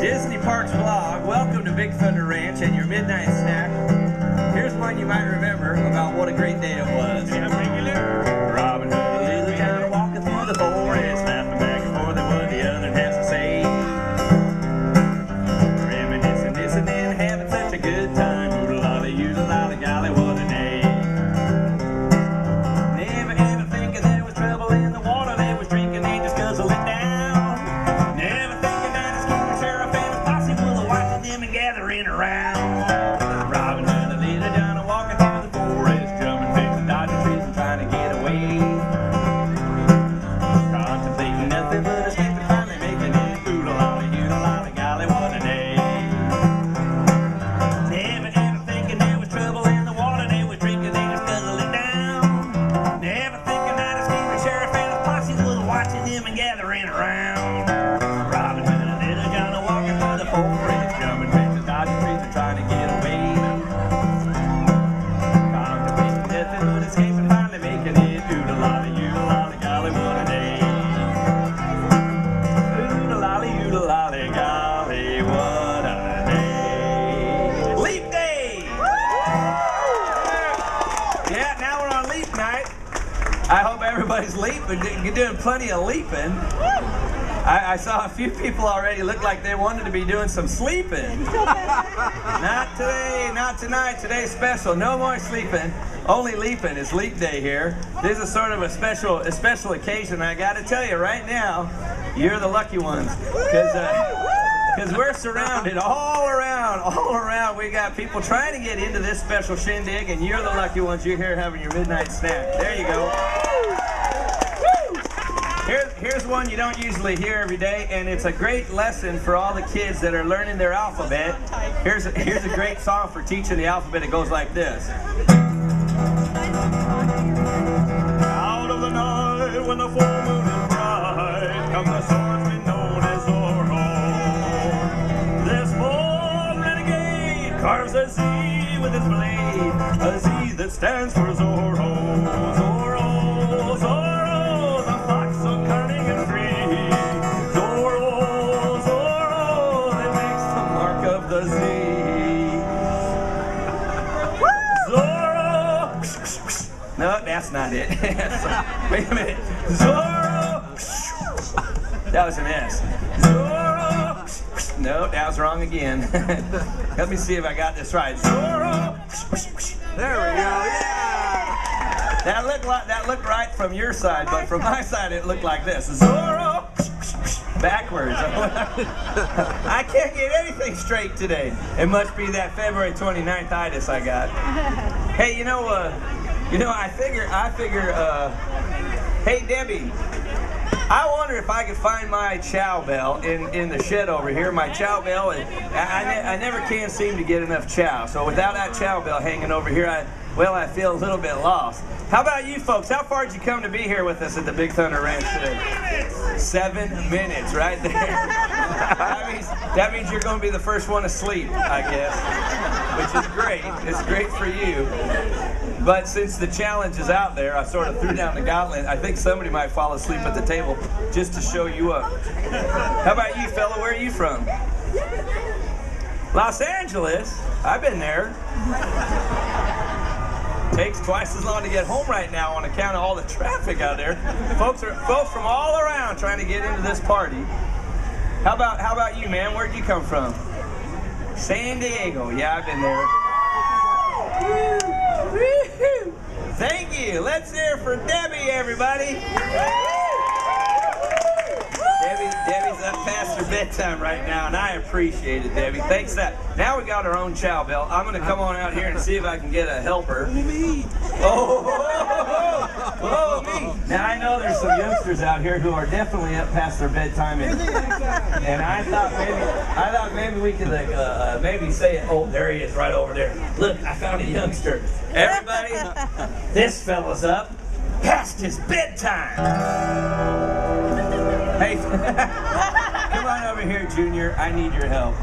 Disney Parks vlog. Welcome to Big Thunder Ranch and your midnight snack. Here's one you might remember about what a great day it was. Robin Hood, little town, walking through the forest, laughing back and forth at what the other has to say. Reminiscing, dissing, and having such a good time. Oodle-lolly, oodle-lolly, golly, what a day. Never ever thinking there was trouble in the water they was drinking, they just guzzle it down. Never thinking that the schooner sheriff and his posse full of watching them and gathering around. Robin Hood, a little down, walking through the forest, jumping, fixing, dodging trees and trying to get away. Contemplating nothing but escaping, finally making it. Oodle-lolly, oodle-lolly, golly, what a day. Never ever thinking there was trouble in the water they was drinking, they just guzzle it down. Never thinking that a scheming sheriff and his posse was watching them and gathering around. Robin Hood, a little John, walking through the forest, jumping, fixing, dodging trees and trying to get away. Contemplating nothing but escaping, finally making it. Oodle-lolly, oodle-lolly, golly, what a day. Oodle-lolly, oodle-lolly, golly, what a day. Leap day! Yeah, now we're on leap night. I hope everybody's leaping. You're doing plenty of leaping. I saw a few people already look like they wanted to be doing some sleeping. Not today, not tonight. Today's special. No more sleeping. Only leaping. It's leap day here. This is sort of a special occasion. I got to tell you right now, you're the lucky ones, because we're surrounded all around. We got people trying to get into this special shindig, and you're the lucky ones. You're here having your midnight snack. There you go. Here's one you don't usually hear every day, and it's a great lesson for all the kids that are learning their alphabet. Here's a great song for teaching the alphabet. It goes like this. Out of the night when the full moon is bright, come the swordsman known as Zorro. This bold renegade carves a Z with his blade, a Z that stands for Zorro. Zorro, Zorro, the fox so cunning and free. Zorro, Zorro, that makes the mark of the Z. Zorro. No, that's not it. Wait a minute. Zorro. That was an S. Zorro. No, that was wrong again. Let me see if I got this right. Zorro. There we go. Yeah. That looked right from your side, but from my side it looked like this. Zorro. Backwards. I can't get anything straight today. It must be that February 29th itis I got. Hey, I figure, hey Debbie, I wonder if I could find my chow bell in the shed over here. My chow bell, I never can seem to get enough chow. So without that chow bell hanging over here, I feel a little bit lost. How about you folks? How far did you come to be here with us at the Big Thunder Ranch today? 7 minutes, right there. that means you're going to be the first one to sleep, I guess, which is great. It's great for you. But since the challenge is out there, I sort of threw down the gauntlet. I think somebody might fall asleep at the table just to show you up. How about you, fella? Where are you from? Los Angeles? I've been there. Takes twice as long to get home right now on account of all the traffic out there. Folks from all around trying to get into this party. How about you, man? Where'd you come from? San Diego. Yeah, I've been there. Woo-hoo. Thank you. Let's hear for Debbie, everybody. Debbie's up past her bedtime right now, and I appreciate it, Debbie. Thanks that. Now we got our own chow bell. I'm going to come on out here and see if I can get a helper. Oh, me. Now I know there's some youngsters out here who are definitely up past their bedtime, and I thought maybe we could maybe say it. Oh, there he is, right over there. Look, I found a youngster. Everybody, this fella's up past his bedtime. Hey, come on over here, Junior. I need your help.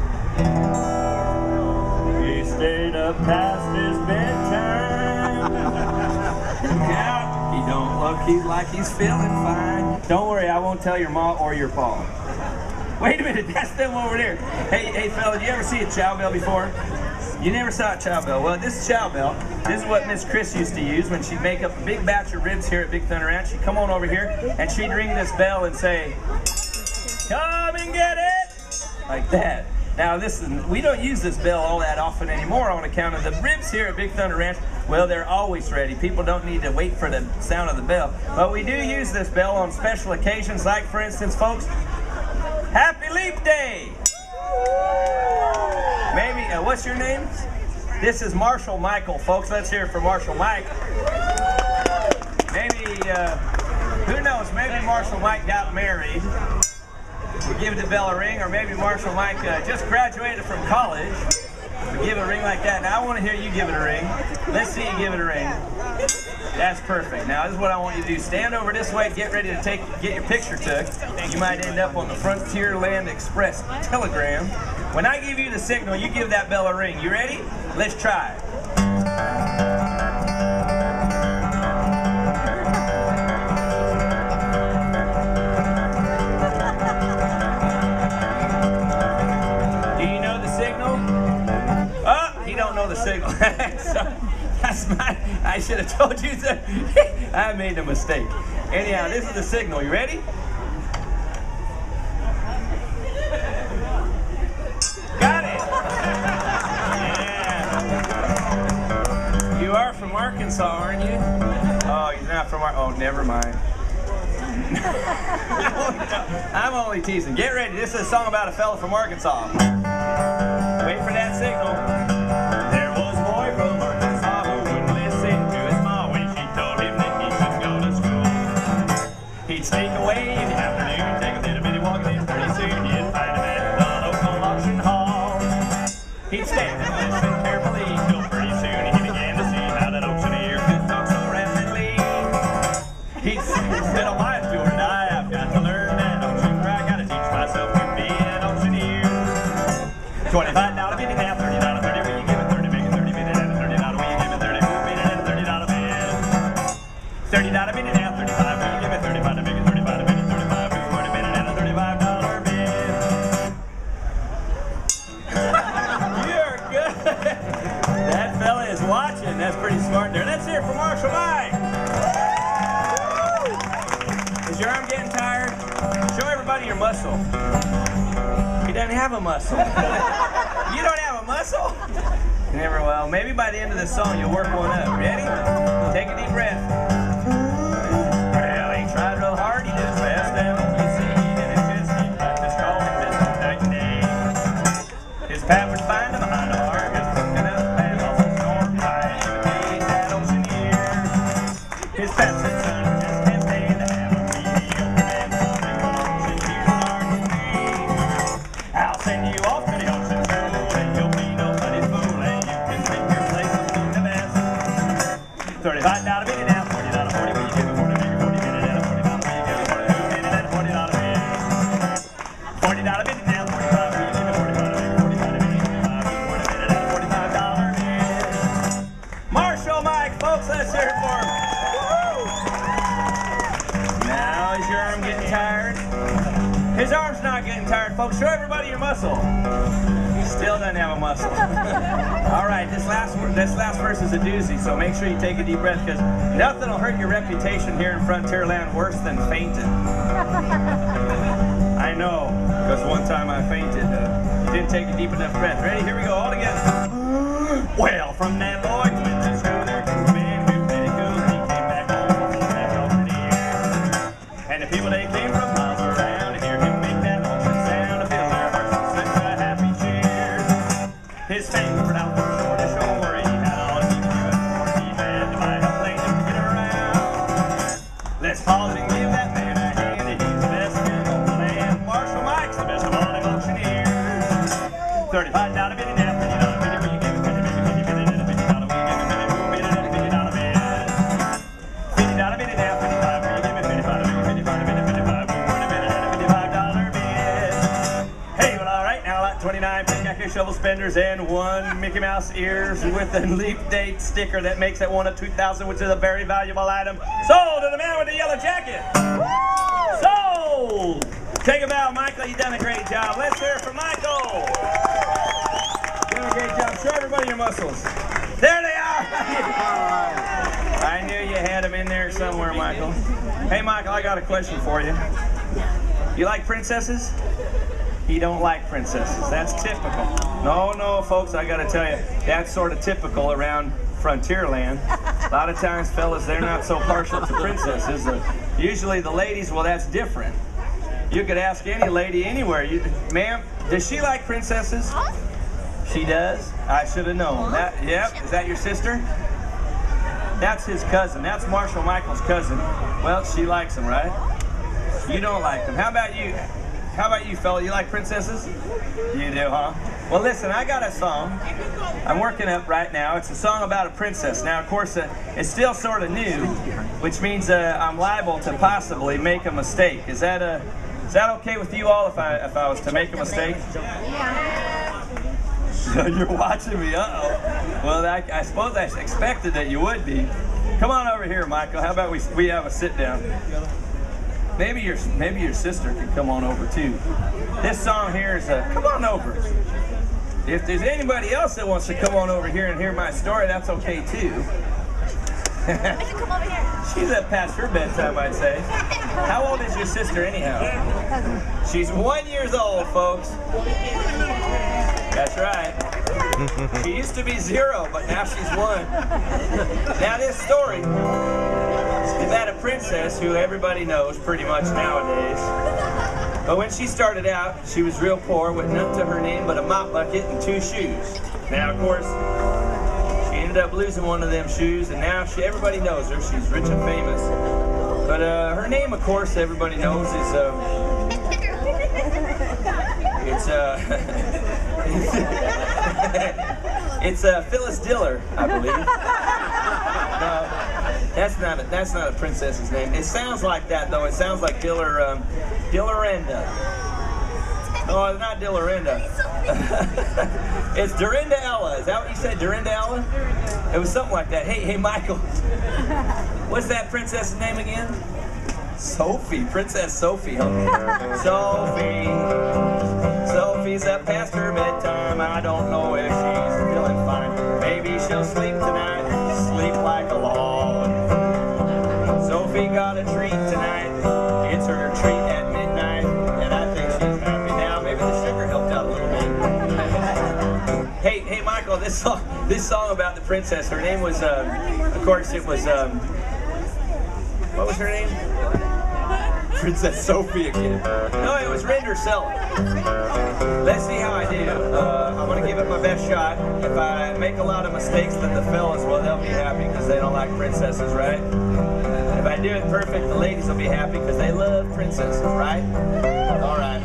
He stayed up past his bedtime. Yeah, he don't look like he's feeling fine. Don't worry, I won't tell your ma or your pa. Wait a minute, that's them over there. Hey, fella, did you ever see a chow bell before? You never saw a chow bell. Well, this chow bell, this is what Miss Chris used to use when she'd make up a big batch of ribs here at Big Thunder Ranch. She'd come on over here and she'd ring this bell and say, "Come and get it!" Like that. Now listen, we don't use this bell all that often anymore on account of the ribs here at Big Thunder Ranch. Well, they're always ready. People don't need to wait for the sound of the bell. But we do use this bell on special occasions, like for instance, folks, Happy Leap Day! Maybe, what's your name? This is Marshall Michael, folks. Let's hear it for Marshall Mike. Maybe, who knows, maybe Marshall Mike got married. We give the bell a ring, or maybe Marshall Mike just graduated from college. We give it a ring like that. Now I want to hear you give it a ring. Let's see you give it a ring. That's perfect. Now this is what I want you to do. Stand over this way, get ready to get your picture took. You might end up on the Frontierland Express telegram. When I give you the signal, you give that bell a ring. You ready? Let's try. The signal. So, I should have told you that. I made a mistake. Anyhow, this is the signal. You ready? Got it. Yeah. You are from Arkansas, aren't you? Oh, you're not from Arkansas. Oh, never mind. I'm only teasing. Get ready. This is a song about a fella from Arkansas. Wait for that signal. He'd sneak away in the afternoon, take a little bitty walk, and pretty soon he'd find him at the local auction hall. He'd stand and listen carefully, till pretty soon he began to see how that auctioneer could talk so rapidly. He'd said, "On my tour tonight, I've got to learn that auction crack. Gotta teach myself to be an auctioneer. $25 bid now, $30 30. Will you give it 30? Make it 30 minutes and a $30. Will you give it 30? Move it and a $30 bid. $30 bid now, 35. Will you give it 35 to make it 35 to make it 35? Move 40 minutes and a $35 bid. You're good. That fella is watching. That's pretty smart there. Let's hear it for Marshall Mike. Is your arm getting tired? Show everybody your muscle. He doesn't have a muscle. You don't have a muscle? Never will. Maybe by the end of this song you'll work one up. Ready? Take a deep breath. Well, he tried real hard. He did his best. And you see, he did his best. He practiced all his best night and day. His pap would find him behind the bar. Just looking up and also stormed by. Imitate that auctioneer. His pap said, "Son, just can't stand to have a mediocre man. Something auction here are to me. I'll send you off to the auction school, and you'll be nobody's fool, and you can make your place among the best. $35 bid now, $40 40. Will you give it 40? Make it 40 minutes and a $40. Will you give it 42 minutes and a $40 bid? $40 bid now, 45. Will you give it 45? Make it 45 to make it 45. 40 minutes and a $45 bid. Marshall Mike, folks, let's hear it for him. Now is your arm getting tired? His arm's not getting tired, folks. Show everybody your muscle. He still doesn't have a muscle. All right, this last verse is a doozy, so make sure you take a deep breath, because nothing will hurt your reputation here in Frontierland worse than fainting. I know, because one time I fainted. You didn't take a deep enough breath. Ready? Here we go, all together. Well, from that boy who went to school there, cool man, who pretty cool, he came back home before that auctioneer. And the people, they came from miles around to hear him make that auction sound, to fill their hearts with such a happy cheer. His fame spread out from shore to shore. He had all he could do before he had to buy a plane to get around. Let's pause and give that man a hand. He's the best in the land. Marshall Mike's the best of all the auctioneers. $35 bid now, $50 bid. Will you give it 50, maybe 50 bid and a $50? Will you give it 50, move bid and a $50 bid? $50 bid now, 55. Will you give it 55 to make it 55 to make it 55? Move 40 bid and a $55 bid. Hey, well, all right, now like 29 pickaxe shovel spenders and one Mickey Mouse ears with a leap date sticker that makes it one of 2,000, which is a very valuable item. Sold to the man with the yellow jacket. Sold. Take a bow, Michael. You've done a great job. Let's hear it for Michael. You've done a great job. Show everybody your muscles. There they are. I knew you had them in there somewhere, Michael. Hey, Michael, I got a question for you. You like princesses? He don't like princesses. That's typical. No, folks, I got to tell you, that's sort of typical around Frontierland. A lot of times, fellas, they're not so partial to princesses. Usually the ladies, well, that's different. You could ask any lady anywhere. Ma'am, does she like princesses? She does? I should have known. Yep, is that your sister? That's his cousin. That's Marshall Michael's cousin. Well, she likes him, right? You don't like them. How about you? How about you, fella? You like princesses? You do, huh? Well, listen, I got a song I'm working up right now. It's a song about a princess. Now, of course, it's still sort of new, which means I'm liable to possibly make a mistake. Is that okay with you all if I was to make a mistake? You're watching me, uh-oh. Well, I suppose I expected that you would be. Come on over here, Michael. How about we have a sit down? Maybe your sister can come on over too. This song here is come on over. If there's anybody else that wants to come on over here and hear my story, that's okay too. I can come over here. She's up past her bedtime, I'd say. How old is your sister anyhow? She's 1 year old, folks. That's right. She used to be 0, but now she's 1. Now this story is about a princess who everybody knows pretty much nowadays. But when she started out, she was real poor with nothing to her name but a mop bucket and 2 shoes. Now, of course, she ended up losing one of them shoes, and now everybody knows her. She's rich and famous. But her name, of course, everybody knows is it's Phyllis Diller, I believe. No, that's not a princess's name. It sounds like that though. It sounds like Dillarenda. No, it's not Dillarenda. It's Dorinda Ella. Is that what you said, Dorinda Ella? It was something like that. Hey, Michael. What's that princess's name again? Sophie. Princess Sophie, huh? Sophie's up past her bedtime. I don't know if she's feeling fine. Maybe she'll sleep tonight. Sleep like a log. Sophie got a treat tonight. It's her treat at midnight. And I think she's happy now. Maybe the sugar helped out a little bit. Hey, Michael, this song about the princess, her name was, of course, it was, what was her name? Princess Sophie again. No, it was Render Sella. Let's see how I do. I'm going to give it my best shot. If I make a lot of mistakes, then the fellas, well, they'll be happy because they don't like princesses, right? If I do it perfect, the ladies will be happy because they love princesses, right? All right.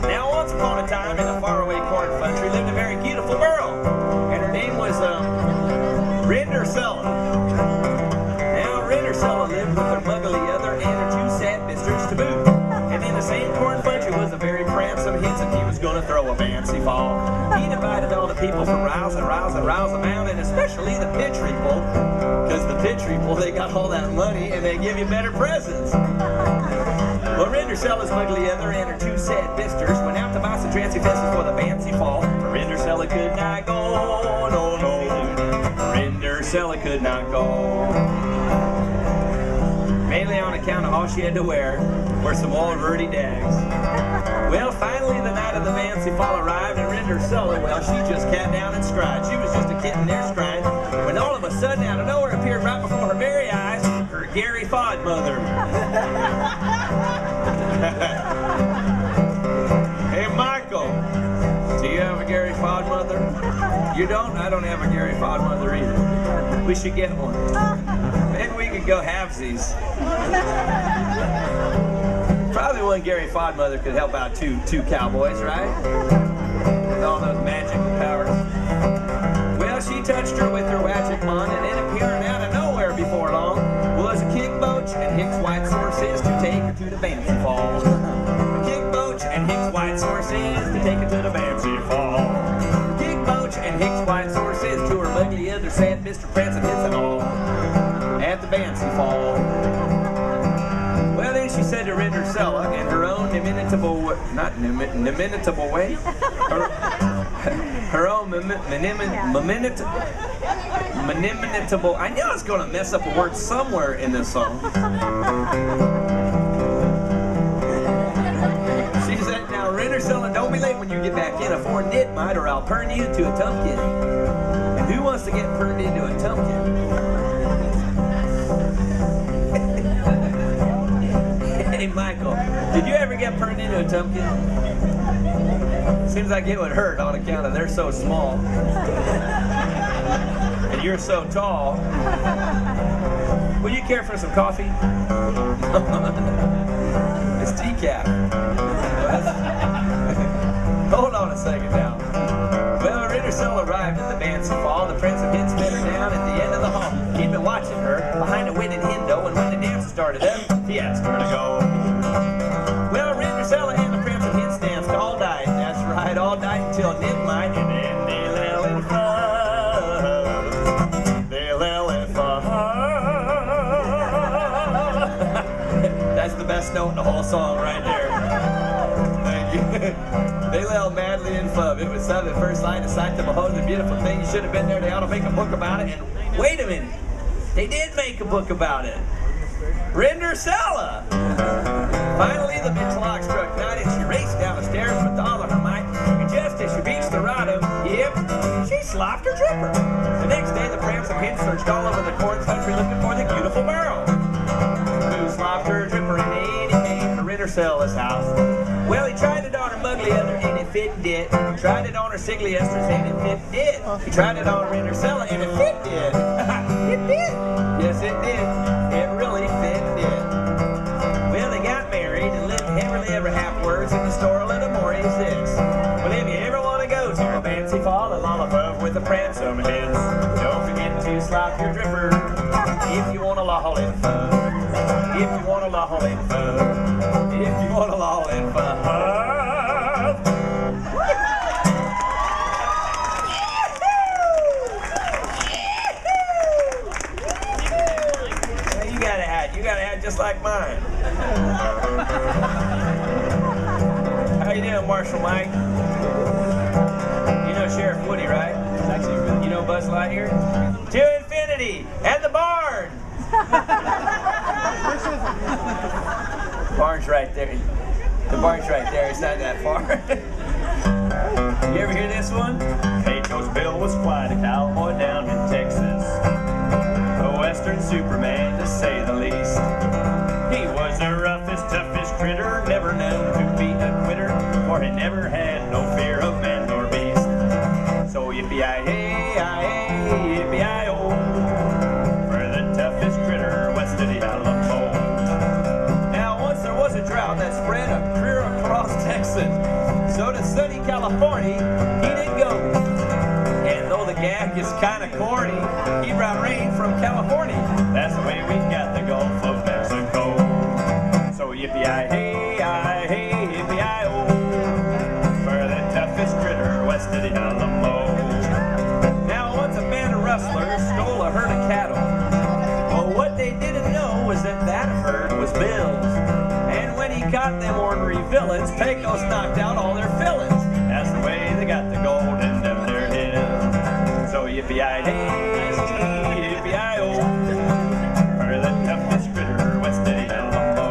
Now, once upon a time in a faraway corn country lived a very beautiful girl, and her name was Render Sella. Now, Render Sella lived with her muggly other and her 2 sad misters to boot. And in the same corn country was a very pransome hints that he was going to throw a fancy fall. He invited all the people from riles and riles and riles around, and especially the pitch people, because the pitch people, they got all that money and they give you better presents. Well, Render Sella's muggly other and her 2 sad misters went out to buy some fancy fences for the fancy fall. Render Sella could not go, no. Render Sella could not go. Mainly on account of all she had to wear were some old ruddy dags. Well, finally the night of the fancy fall arrived, and Render Sella, well, she just cat down and cried. She was just a kitten there crying, when all of a sudden, out of nowhere, appeared right before her very eyes, her Gary Fod mother. Hey, Michael, do you have a Gary Fod mother? You don't? I don't have a Gary Fod mother either. We should get one. Maybe we could go halvesies. Probably one Gary Fod mother could help out two cowboys, right? With all those magic powers. Well, she touched her with her magic wand, and then appearing out of nowhere before long was a kickboach and Hicks White horses to take her to the fancy fall. A kickboach and Hicks White horses to take her to the fancy fall. Kickboach and Hicks White horses to her ugly other sad Mr. Prancing hits and all at the fancy fall. Well, then she said to Render Sella in her own inimitable, not inimitable way. Her own inimitable. I knew I was going to mess up a word somewhere in this song. She said, now Rendersella, don't be late when you get back in afore Nit might, or I'll turn you to a tumpkin. And who wants to get turned into a tumpkin? Hey, Michael, did you ever get turned into a tumpkin? Seems like it would hurt on account of they're so small. And you're so tall. Would you care for some coffee? It's decaf. Hold on a second now. Well, Rendersella arrived at the Bancy Fall. The Prince of Hits met her down at the end of the hall. He'd been watching her behind a wooden window, and when the dance started up, he asked her to go. Well, Rendersella and the Prince of Hits danced all night. That's right, all night until midnight, and then they lay in fun. They lay in fun. That's the best note in the whole song right there. Thank you. They lay madly in fun. It was something at first sight, a sight to behold, the beautiful thing. You should have been there. They ought to make a book about it. And wait a minute, they did make a book about it. Rendersella. Finally, the big clock struck 9 and she raced down the stairs with all of her might. And just as she reached the bottom, yep, she slopped her dripper. The next day, the Prince of Hits searched all over the corn country looking for the beautiful girl who slopped her dripper, and then he came to Rendersella's house. Well, he tried it on her muggly other, and it fit did. He tried it on her siggly esters, and it fit did. He tried it on Rendersella, and it fit did. It did. Yes, it did. It really fit did. Well, they got married and lived happily ever afterwards in the store a little more is this. Well, if you ever want to go to a fancy fall and lollipop with a Pransom Hits, don't forget to slop your dripper if you want a loll in fun. If you want a loll in fun. If you want a loll in fun. You got a hat just like mine. How you doing, Marshal Mike? You know Sheriff Woody, right? You know Buzz Lightyear? To infinity and the barn. Barn's right there. The barn's right there. It's not that far. You ever hear this one? Pecos Bill was quite a cowboy down in Texas. A western Superman, to say the least. He was the roughest, toughest critter, never known to be a quitter, for he never had no fear of man nor beast. So yippee-yi-hey, yippee-yi-oh, for the toughest critter west of the Alamo. Now, once there was a drought that spread clear across Texas, so to sunny California he did go. And though the gag is kind of corny, he brought rain from California. That's the way we got the Gulf of Mexico. So yippee-yi-hey, yippee-yi-oh, for the toughest critter west of the Alamo. Now once a band of rustlers stole a herd of cattle. Well, what they didn't know was that that herd was Bill's. And when he caught them ornery villains, Pecos knocked out all their fillings. That's the way they got the gold in them their hills. So yippee-yi-hey, yippee-yi-oh, for the toughest critter west of the Alamo.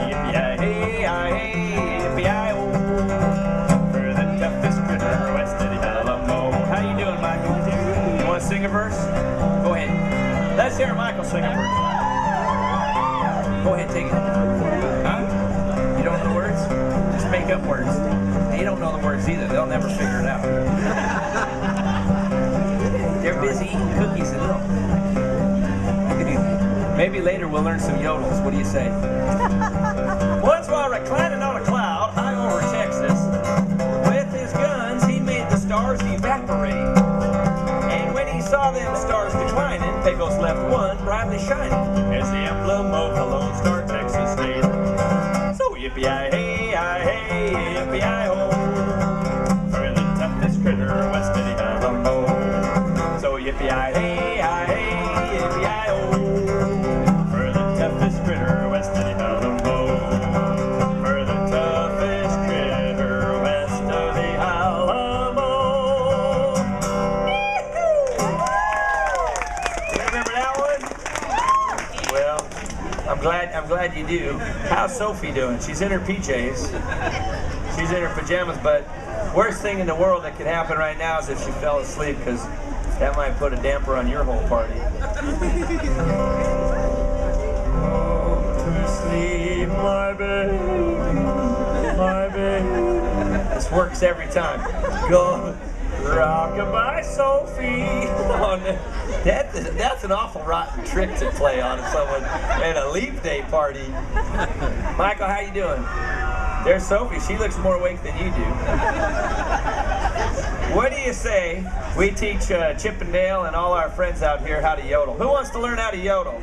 Yippee-yi-hey, yippee-yi-oh, for the toughest critter west of the Alamo. How you doing, Michael? You want to sing a verse? Go ahead. Let's hear Michael sing a verse. Go ahead, take it. Huh? You don't know the words? Just make up words. They don't know the words either. They'll never figure it out. They're busy eating cookies and milk. Maybe later we'll learn some yodels. What do you say? Once while reclining on a cloud high over Texas, with his guns he made the stars evaporate. And when he saw them stars declining, Pecos left one brightly shining as the emblem of the Lone Star Texas state. So yippee-yi-hey, yippee-yi-ho, for the toughest critter west of the Alamo. So yippee-yi-hey, yippee-yi-ho, for the toughest critter west of the Alamo. For the I'm glad you do. How's Sophie doing? She's in her PJs. She's in her pajamas, but worst thing in the world that could happen right now is if she fell asleep, because that might put a damper on your whole party. To sleep, my baby, my baby. This works every time. Go rock-a-bye, Sophie. Oh, that's an awful rotten trick to play on someone at a leap day party. Michael, how you doing? There's Sophie. She looks more awake than you do. What do you say we teach Chip and Dale and all our friends out here how to yodel? Who wants to learn how to yodel?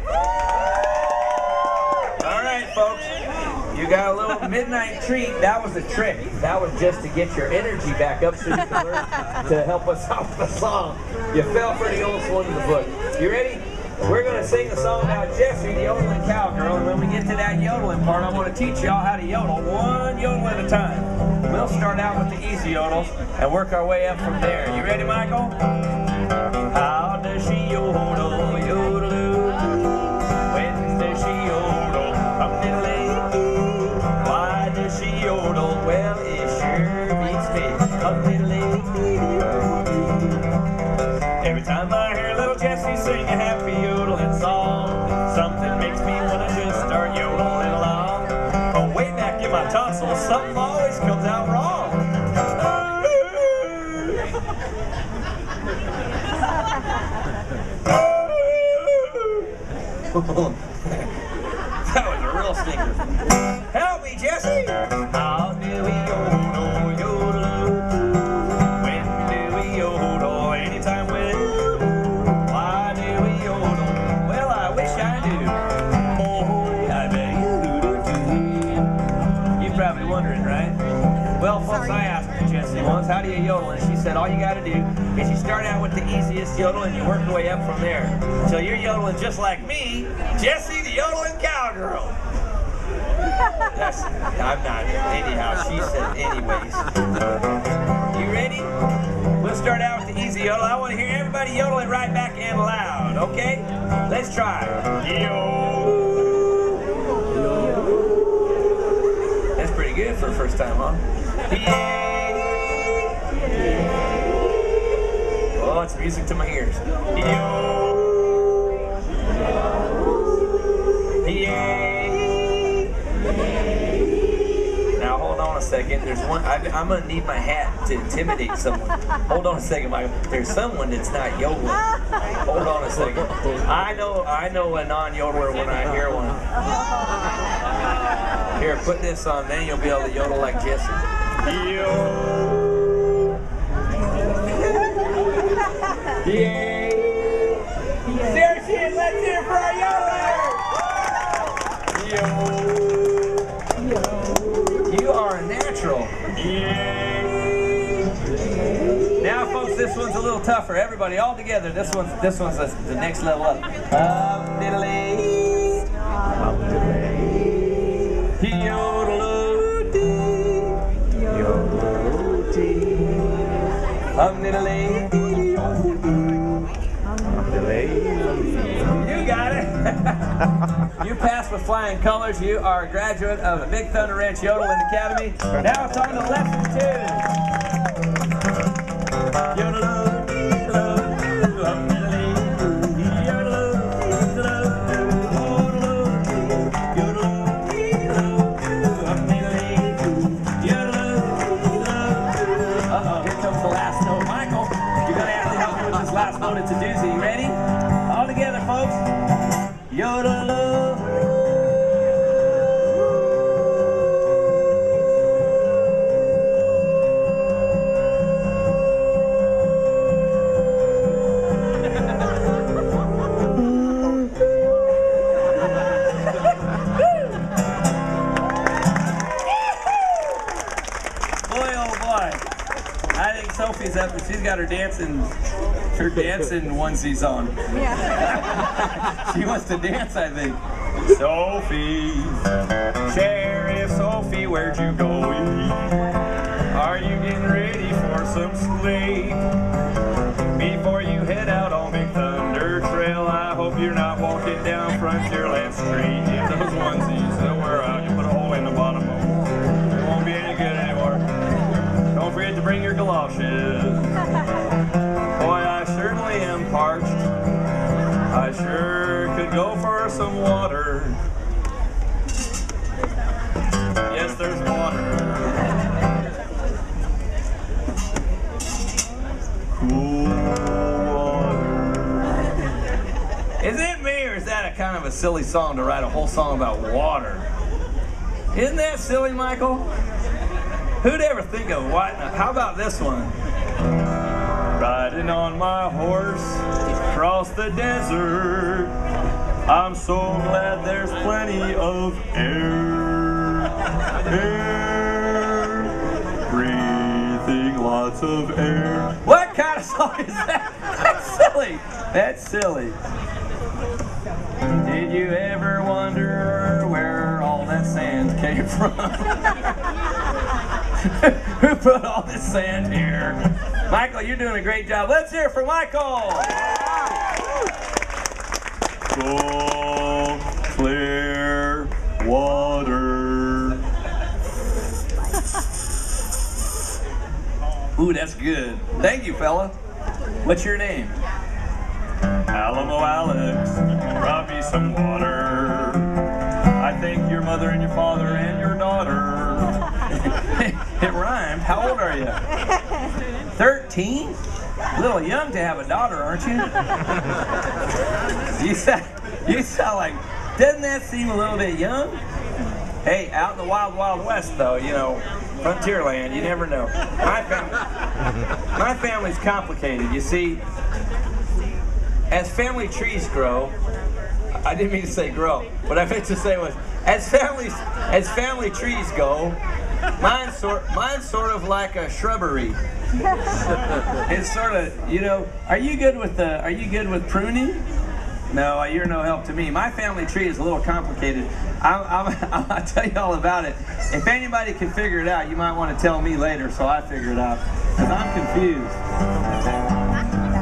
All right, folks. You got a little midnight treat. That was a trick. That was just to get your energy back up so you can learn to help us out with the song. You fell for the oldest one in the book. You ready? We're going to sing a song about Jessie, the yodeling cowgirl, and when we get to that yodeling part, I want to teach y'all how to yodel one yodel at a time. We'll start out with the easy yodels and work our way up from there. You ready, Michael? How does she yodel, yodel? When does she yodel? Why does she yodel? Well, it sure beats me. Every time I hear little Jessie sing a happy yodeling song, something makes me want to just start yodeling along. Oh, way back in my tonsils, something always comes out wrong. That was a real stinker. Help me, Jessie! How do we yodel, yodel? When do we yodel? Anytime when? Why do we yodel? Well, I wish I knew. Oh, I bet you do. You're probably wondering, right? Well, folks, I asked Jessie once, how do you yodel? And she said, all you got to do is you start out with the easiest yodel and you work your way up from there. So you're yodeling just like me, Jessie, the yodeling cowgirl. I'm not. Anyhow, she said anyways. You ready? We'll start out with the easy yodel. I want to hear everybody yodel it right back and loud, okay? Let's try. Yo. That's pretty good for the first time, huh? Oh, it's music to my ears. Now hold on a second. There's one. I'm gonna need my hat to intimidate someone. Hold on a second, Michael. There's someone that's not yodeling. Hold on a second. I know a non-yodeler when I hear one. Here, put this on. Then you'll be able to yodel like Jessie. Yo. Yay! There she is! Let's hear for our yodeler! Yo! You are a natural. Yay! Now, folks, this one's a little tougher. Everybody, all together. This one's the next level up. Diddly. Diddly. Yodel-oo-dee. Yodel-oo-dee. Diddly. You got it. You passed with flying colors. You are a graduate of the Big Thunder Ranch Yodeling Academy. Now it's on to lesson 2. Uh-oh, here comes the last note. Michael, you're going to have to help me with this last note. It's a doozy. You ready? All together, folks. Yodel-oo. Boy, oh boy. I think Sophie's up and she's got her dancing onesies on. Yeah. She wants to dance, I think. Sophie, Sheriff Sophie, where'd you go? Are you getting ready for some sleep? Before you head out on Big Thunder Trail, I hope you're not walking down Frontierland Street in those onesies. to bring your galoshes. Boy, I certainly am parched. I sure could go for some water. Yes, there's water. Cool water. Is it me, or is that a kind of a silly song to write a whole song about water? Isn't that silly, Michael? Who'd ever think of what? How about this one? Riding on my horse across the desert. I'm so glad there's plenty of air. Air. Breathing lots of air. What kind of song is that? That's silly. That's silly. Did you ever wonder where all that sand came from? Who put all this sand here? Michael, you're doing a great job. Let's hear it for Michael. Cool, clear water. Ooh, that's good. Thank you, fella. What's your name? Alamo Alex, brought me some water. I thank your mother and your father and your daughter. It rhymed. How old are you? 13? A little young to have a daughter, aren't you? You sound like, doesn't that seem a little bit young? Hey, out in the wild, wild west, though, you know, frontier land, you never know. My family's complicated. You see, as family trees grow, I didn't mean to say grow. What I meant to say was, as family trees go, mine's sort of like a shrubbery. It's sort of, you know. Are you good with pruning? No, you're no help to me. My family tree is a little complicated. I'll tell you all about it. If anybody can figure it out, you might want to tell me later so I figure it out. Because I'm confused.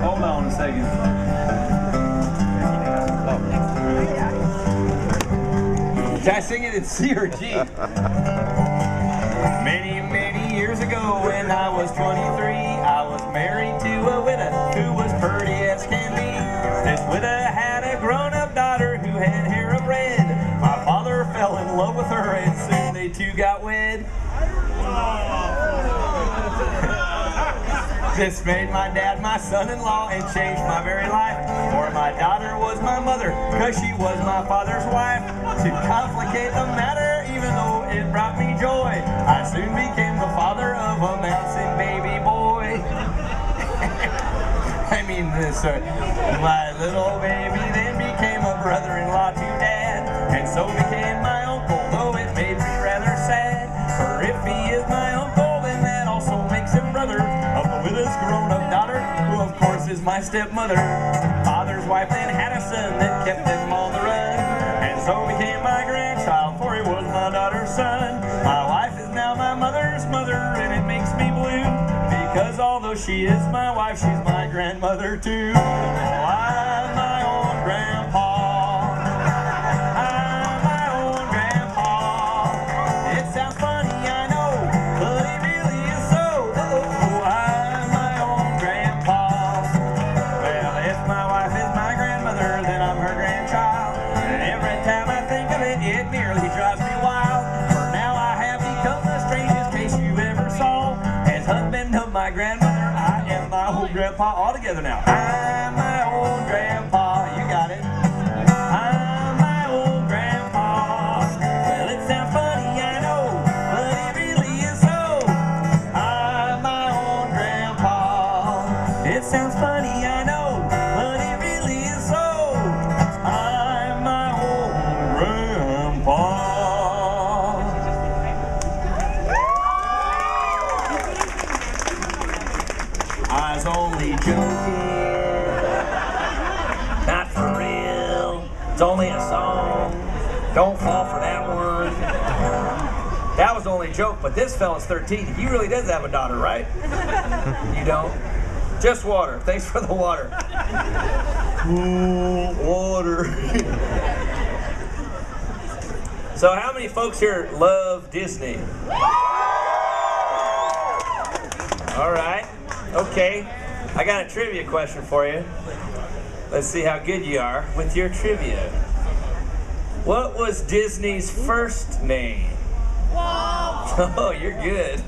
Hold on a second. Can I sing it in C or G? Many, many years ago when I was 23, I was married to a widow who was pretty as can be. This widow had a grown-up daughter who had hair of red. My father fell in love with her and soon they two got wed. This made my dad my son-in-law and changed my very life. For my daughter was my mother, cause she was my father's wife. To complicate the matter, even though it brought me joy, I soon became the father of a bouncing baby boy. I mean this, my little baby then became a brother-in-law to dad, and so became my uncle, though it made me rather sad. For if he is my uncle, then that also makes him brother of the widow's grown-up daughter, who of course is my stepmother. Father's wife then had a son that kept him on the run, and so became my grandchild, for he was my daughter's son. My wife is now my mother's mother, and it makes me blue, because although she is my wife, she's my grandmother too. Oh, I'm my own grandpa. I'm my own grandpa. It sounds funny, I know, but it really is so. Oh, I'm my own grandpa. Well, if my wife is my grandmother, then I'm her grandchild. And every time I think of it, it nearly drives me wild. For now I have become the strangest case you ever saw. As husband of my grandmother, I am my old grandpa. All together now. I'm my old grandpa. You got it. I'm my old grandpa. Well, it sounds funny, I know, but it really is so. I'm my own grandpa. It sounds funny, I know, but it really is so. I'm my own grandpa. I was only joking, not for real. It's only a song. Don't fall for that one. That was only a joke, but this fella's 13. He really does have a daughter, right? You don't? Just water. Thanks for the water. Cool water. So how many folks here love Disney? All right. Okay. I got a trivia question for you. Let's see how good you are with your trivia. What was Disney's first name? Oh, you're good.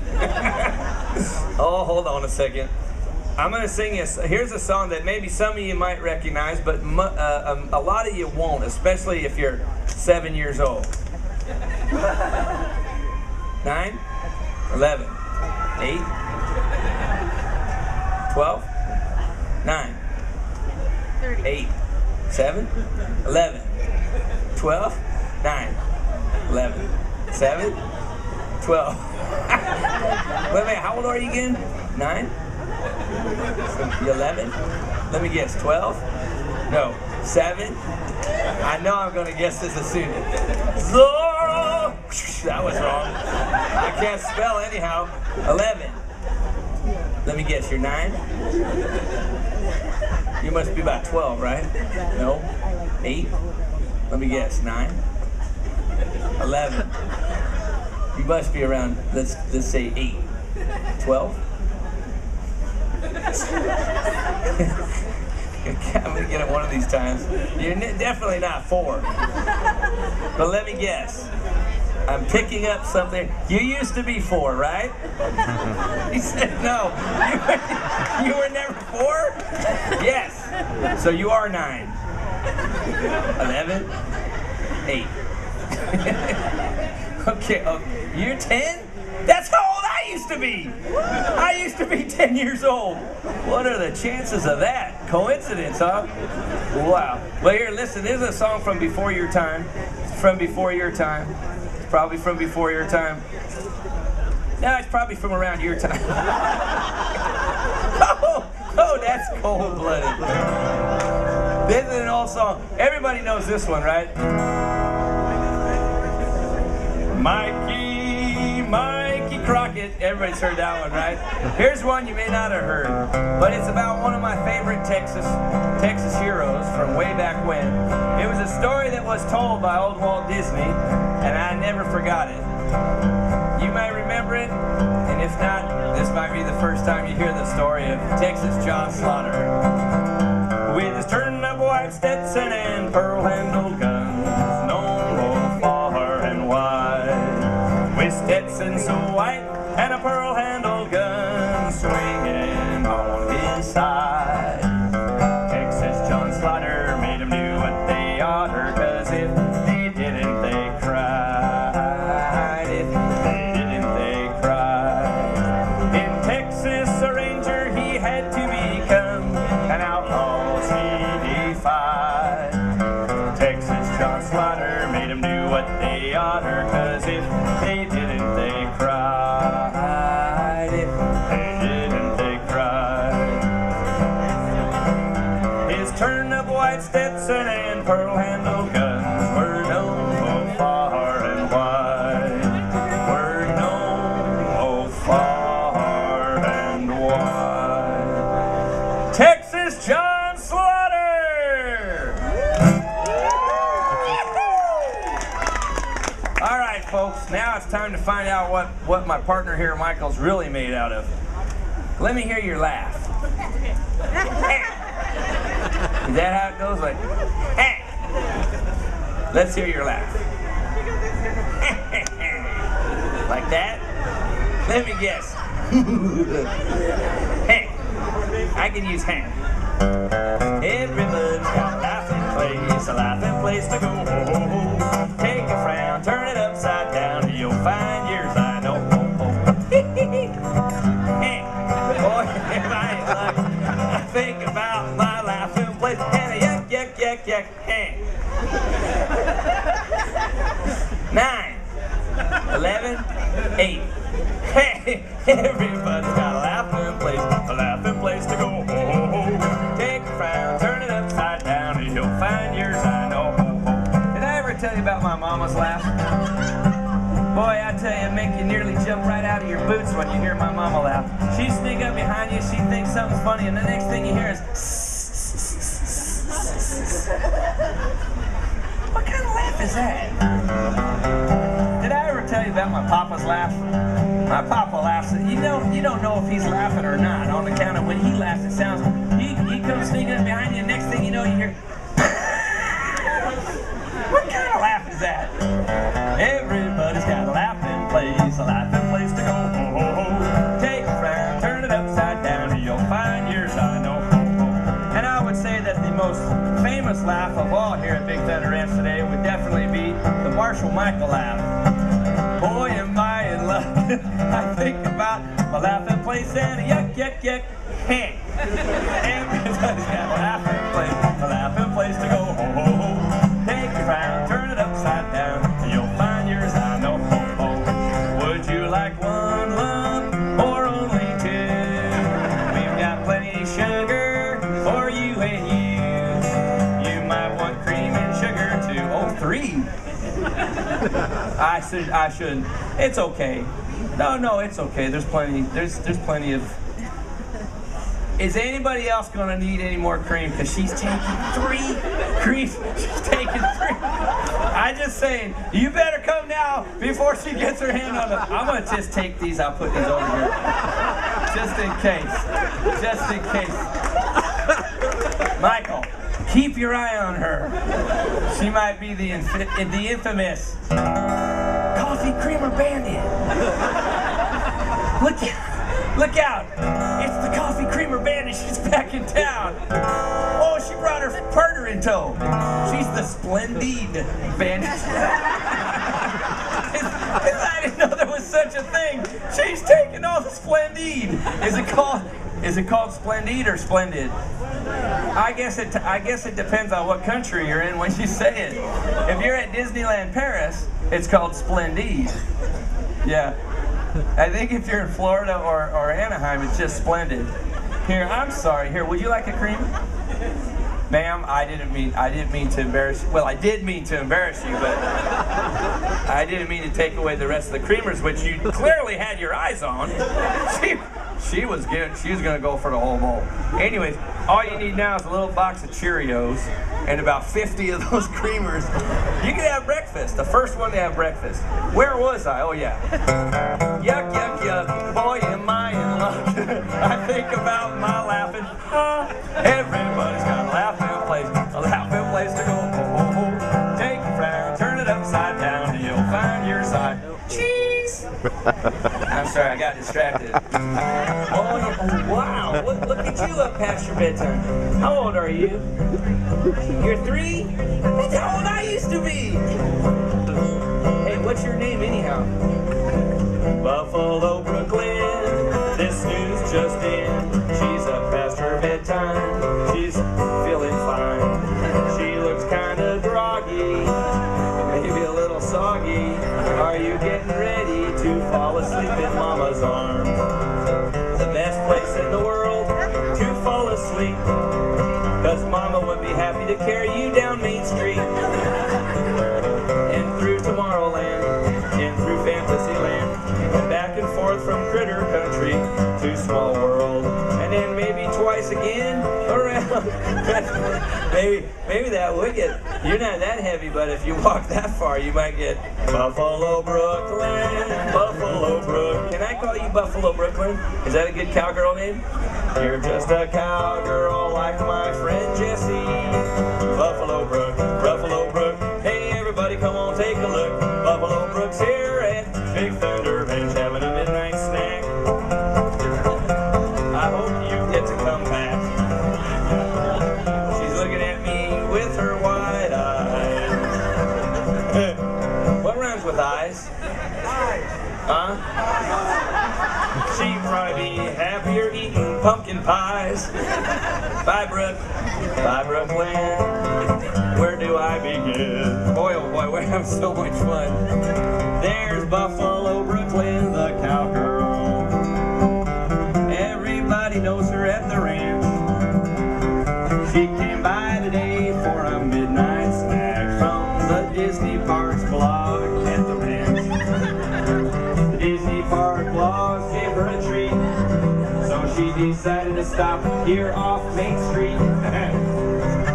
Oh, hold on a second. I'm going to sing you. Here's a song that maybe some of you might recognize, but a lot of you won't, especially if you're 7 years old. 9, 11, 8, 12, 9, 8, 7, 11, 12, 9, 11, 7, 12. Wait a minute, how old are you again? 9? 11? Let me guess, 12? No, 7? I know I'm going to guess this as soon as Zorro! That was wrong. I can't spell anyhow. 11. Let me guess, you're 9? You must be about 12, right? No? 8? Let me guess, 9? 11. You must be around, let's say 8. 12? I'm going to get it one of these times. You're definitely not 4. But let me guess. I'm picking up something. You used to be 4, right? He said no. You were never 4? Yes. So you are 9. 11? 8. Okay, you're 10? That's how old I used to be. I used to be 10 years old. What are the chances of that? Coincidence, huh? Wow. Well, here, listen, this is a song from before your time. It's from before your time. It's probably from before your time. No, it's probably from around your time. Oh, that's cold-blooded. This is an old song. Everybody knows this one, right? Mikey Crockett. Everybody's heard that one, right? Here's one you may not have heard, but it's about one of my favorite Texas heroes from way back when. It was a story that was told by old Walt Disney, and I never forgot it. You may remember it, and if not, this might be the first time you hear the story of Texas John Slaughter. With his turned-up white Stetson and pearl-handled guns, known both far and wide. With Stetson so white and a pearl-handled gun swinging on his side, Texas John Slaughter made them do what they oughter, 'cause if they didn't, they cried. If they didn't, they cried. In Texas, a ranger he had to become, an outlaws he defied. Texas John Slaughter made them do what they oughter, 'cause if they didn't, they cried. If they didn't, they cried. His turned-up white Stetson and pearl-handled guns were known both far and wide. Were known both far and wide. Texas John Slaughter! All right, folks, now it's time to find out what my partner here, Michael's, really made out of. Let me hear your laugh. Is that how it goes? Like, let's hear your laugh. Like that? Let me guess. I can use hand. Everybody's got a laughing place to go. Take a frown, turn it upside down, you'll find yours, I know. Boy, if I ain't lucky, I think about my laughing place, and a yuck, yuck, yuck, yuck, 9, 11, 8. Hey, everybody's got a laughing place to go. Take a frown, turn it upside down, and you'll find yours, I know. Did I ever tell you about my mama's laugh? Boy, I tell you, it make you nearly jump right out of your boots when you hear my mama laugh. She sneak up behind you, she thinks something's funny, and the next thing you hear is what kind of laugh is that? Did I ever tell you about my papa's laugh? My papa laughs. You don't know if he's laughing or not. On the count of when he laughs, it sounds. He comes sneaking up behind you. Next thing you know, you hear. What kind of laugh is that? Everybody's got a laughing place to go. Ho, ho, ho. Take a frown, turn it upside down, and you'll find yours. I know. Ho, ho. And I would say that the most famous laugh of all here at Big Thunder Ranch today would definitely be the Marshall Michael laugh. Boy, am I in luck. I think about my laughing place and a yuck, yuck, yuck, hey. Everybody's got a laughing place to go. Ho, ho, ho. Take your frown, turn it upside down, and you'll find yours. I know. Ho, ho. Would you like one lump or only two? We've got plenty of sugar for you and you. You might want cream and sugar too. Oh, 3. I should. It's okay. No, it's okay. There's plenty. There's plenty of. Is anybody else gonna need any more cream? Because she's taking 3 creams. She's taking 3. I'm just saying, you better come now before she gets her hand on it. I'm gonna just take these. I'll put these over here, just in case. Just in case. Michael, keep your eye on her. She might be the infamous coffee creamer bandit. Look out! It's the coffee creamer bandit. She's back in town. Oh, she brought her partner in tow. She's the Splendid bandit. I didn't know there was such a thing. She's taking all the Splendid. Is it called Splendid or Splendid? I guess it depends on what country you're in when you say it. If you're at Disneyland Paris, it's called Splendid. Yeah. I think if you're in Florida or Anaheim, it's just Splendid. Here, I'm sorry. Here, would you like a cream? Ma'am, I didn't mean to embarrass you. Well, I did mean to embarrass you, but I didn't mean to take away the rest of the creamers, which you clearly had your eyes on. She was good. She was gonna go for the whole bowl. Anyways, all you need now is a little box of Cheerios and about 50 of those creamers. You can have breakfast. The first one to have breakfast. Where was I? Oh yeah. Yuck, yuck, yuck. Boy, am I in luck. I think about my laughing. Everybody's got a laughing place to go. Ho, ho, ho. Take your frown, turn it upside down, and you'll find your side. Cheese. I'm sorry, I got distracted. Oh, yeah. Wow, look at you up past your bedtime. How old are you? You're 3? That's how old I used to be. Hey, what's your name anyhow? Buffalo Brooklyn. This news just in. She's up past her bedtime. She's feeling fine. She looks kind of groggy, maybe a little soggy. Are you getting ready to fall asleep in Mama's arms? The best place in the world to fall asleep, 'cause Mama would be happy to carry you down Main Street and through Tomorrowland and through Fantasyland and back and forth from Critter Country to Small World, and then maybe twice again around. maybe that would get. You're not that heavy, but if you walk that far, you might get Buffalo Brooklyn, Buffalo Brook. Can I call you Buffalo Brooklyn? Is that a good cowgirl name? You're just a cowgirl like my friend Jessie. Buffalo Brook, Buffalo Brook. Hey, everybody, come on, take a look. Buffalo Brook's here at Big Thunder Ranch having a midnight snack. I hope you get to come back. She's looking at me with her wide eyes. What rhymes with eyes? Huh? She'd probably be happier eating pumpkin pies. Bye, Brooke. Bye, Brooklyn. Where do I begin? Boy, oh boy, we're having so much fun. There's Buffalo Brooklyn, the cowgirl. Everybody knows her at the ranch. She came by today for a midnight snack from the Disney Parks blog at the ranch. The Disney Park blog gave her a treat, so she decided to stop here off Main Street.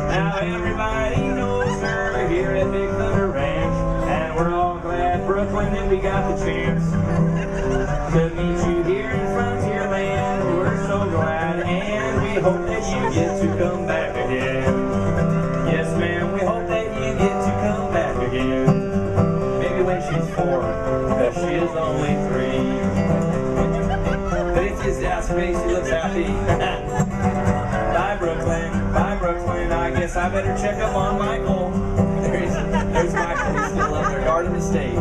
Now everybody knows her here at Big Thunder Ranch, and we're all glad Brooklyn and we got the chance to meet you here in Frontierland. We're so glad, and we hope that you get to come back again. Yes, ma'am, we hope that you get to come back again. Maybe when she's 4, because she is only 3. But if you see that face, she looks happy. Bye, Brooklyn. Bye, Brooklyn. I guess I better check up on Michael. There's Michael. He's still up there guarding the stage.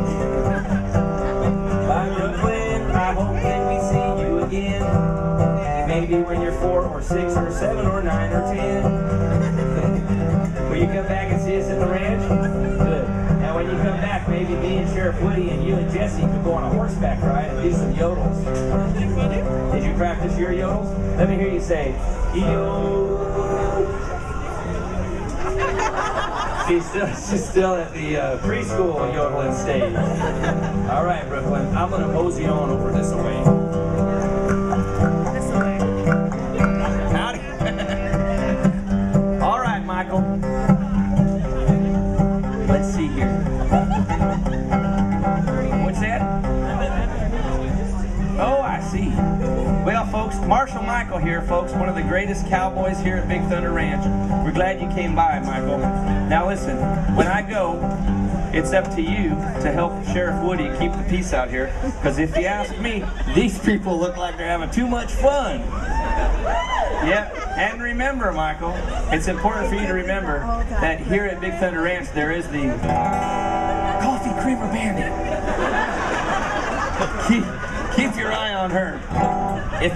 Bye, Brooklyn. I hope that we see you again. Maybe when you're 4 or 6 or 7 or 9 or 10. Will you come back and see us at the ranch? Good. Now when you come back, maybe me and Sheriff Woody and you and Jesse could go on a horseback ride and do some yodels. Did you practice your yodels? Let me hear you say, yo. She's still at the preschool yodeling stage. All right, Brooklyn, I'm going to mosey on over this way. This way. Howdy. All right, Michael. Let's see here. What's that? Oh, I see. Well, folks, Marshall Michael here, folks, one of the greatest cowboys here at Big Thunder Ranch. We're glad you came by, Michael. Now listen, when I go, it's up to you to help Sheriff Woody keep the peace out here, because if you ask me, these people look like they're having too much fun. Yep, and remember, Michael, it's important for you to remember that here at Big Thunder Ranch there is the Coffee Creamer Bandit. Keep your eye on her. If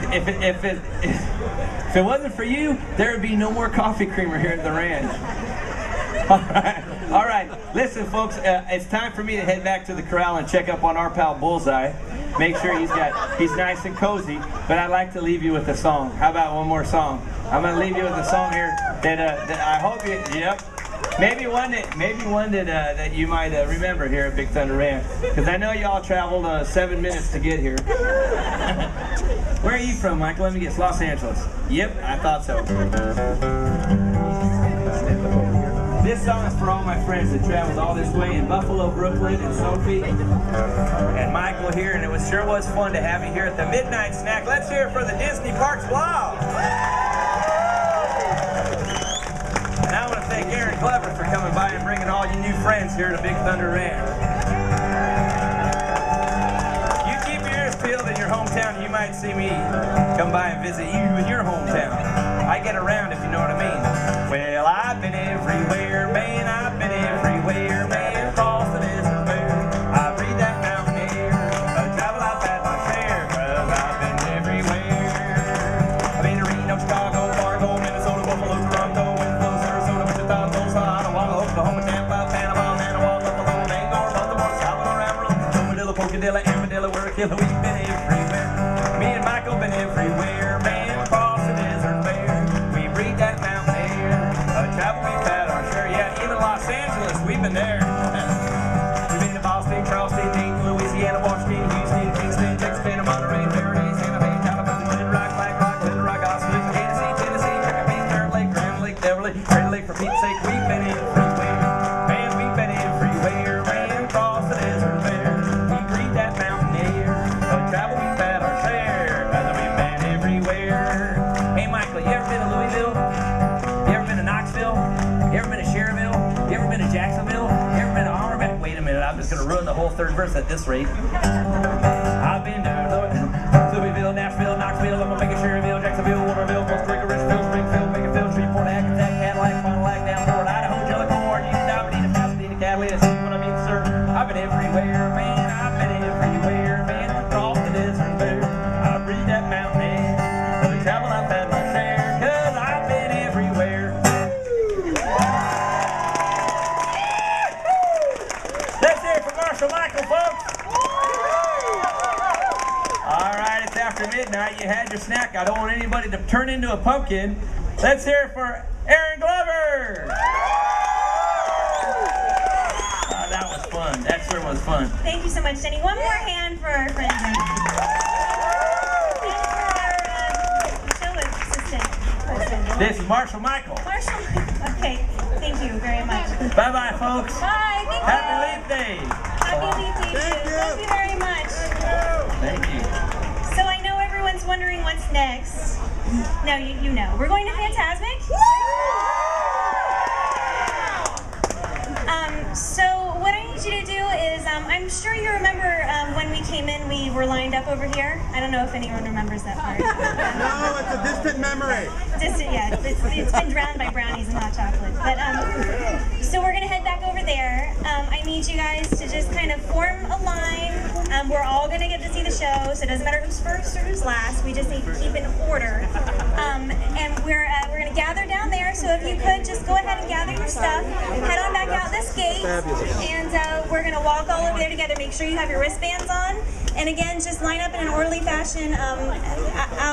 it wasn't for you, there would be no more coffee creamer here at the ranch. All right. Listen, folks, it's time for me to head back to the corral and check up on our pal Bullseye. Make sure he's nice and cozy. But I'd like to leave you with a song. How about one more song? I'm going to leave you with a song here that I hope you. Yep. Maybe one that you might remember here at Big Thunder Ranch, because I know y'all traveled 7 minutes to get here. Where are you from, Michael? Let me guess. Los Angeles. Yep, I thought so. This song is for all my friends that traveled all this way in Buffalo, Brooklyn, and Sophie, and Michael here, and it sure was fun to have you here at the Midnight Snack. Let's hear it for the Disney Parks Vlog. And I want to thank Aaron Glover for coming by and bringing all you new friends here to Big Thunder Ranch. You keep your ears peeled in your hometown, you might see me come by and visit you in your hometown. I get around, if you know what I mean. Well, I've been everywhere, man. I've been everywhere, man. Across the desert bare. I breathe that mountain air. Travel, I've had my share, 'cause I've been everywhere. I've been to Reno, Chicago, Fargo, Minnesota, Buffalo, Toronto, Winslow, Sarasota, Wichita, Tulsa, Ottawa, Oklahoma, Tampa, Panama, Manawa, Buffalo, Bangor, Baltimore, Salvador, Amarillo, Armadillo, Pocadilla, Armadillo, Wurkilla. We've been everywhere. Me and Michael been everywhere, man. Across the desert bare. We breathe that mountain air. Travel, we've had our share. Yeah, even Los Angeles, we've been there. We've been to Boston, Charleston, Dayton, Louisiana, Washington, Houston, Kingston, Texas, Panama, Monterey, Paradise, Santa Fe, California, Little Rock, Black Rock, Little Rock, Austin, Tennessee, Grand Lake, Beverly, Crater Lake, for Pete's sake, we've been everywhere. Man, we've been everywhere, man. Across the desert bare. We breathe that mountain air. Travel, we've had our share, 'cause we've been everywhere. Hey, Michael, you ever been to Louisville? You ever been to Knoxville? You ever been to Cherville? You ever been to Jacksonville? You ever been to Armageddon? Wait a minute, I'm just going to ruin the whole third verse at this rate. I've been to Louisville, Nashville, Knoxville, I'm going to make a Cherville, Jacksonville, Waterville, Costa Rica, Richfield, Springfield, Bakerfield, Shreveport, Hackensack, Cadillac, Fond du Lac, down Florida, Idaho, Jellicoe, Argentina, Pasadena, Catalina, see what I mean, sir? I've been everywhere, man. I've been everywhere, man. Across the desert bare. I breathe that mountain air. The travel I've had my share, 'cause I've been everywhere. Let's hear it for Marshall Michael, folks. All right, it's after midnight. You had your snack. I don't want anybody to turn into a pumpkin. Let's hear it for Aaron Glover. That was fun. That sure was fun. Thank you so much, Denny. One more hand for our friend Denny. And for our show assistant person. This is Marshall Michael. Marshall. Okay, thank you very much. Bye-bye, folks. Bye. Thank you. Happy Leap Day. Happy Leap Day too. Thank you very much. Thank you. So I know everyone's wondering what's next. No, you know. We're going to Fantasmic. So what I need you to do is, I'm sure you remember when we came in, we were lined up over here. I don't know if anyone remembers that part. No, it's a distant memory. Distant, yeah. It's been drowned by brownies and hot chocolate. But so we're gonna head back over there. I need you guys to just kind of form a line. We're all gonna get to see the show, so it doesn't matter who's first or who's last. We just need to keep in order. And we're gonna gather down there. So if you could just go ahead and gather your stuff, head on back out this gate, and we're gonna walk all over there together. Make sure you have your wristbands on, and again, just line up in an orderly fashion out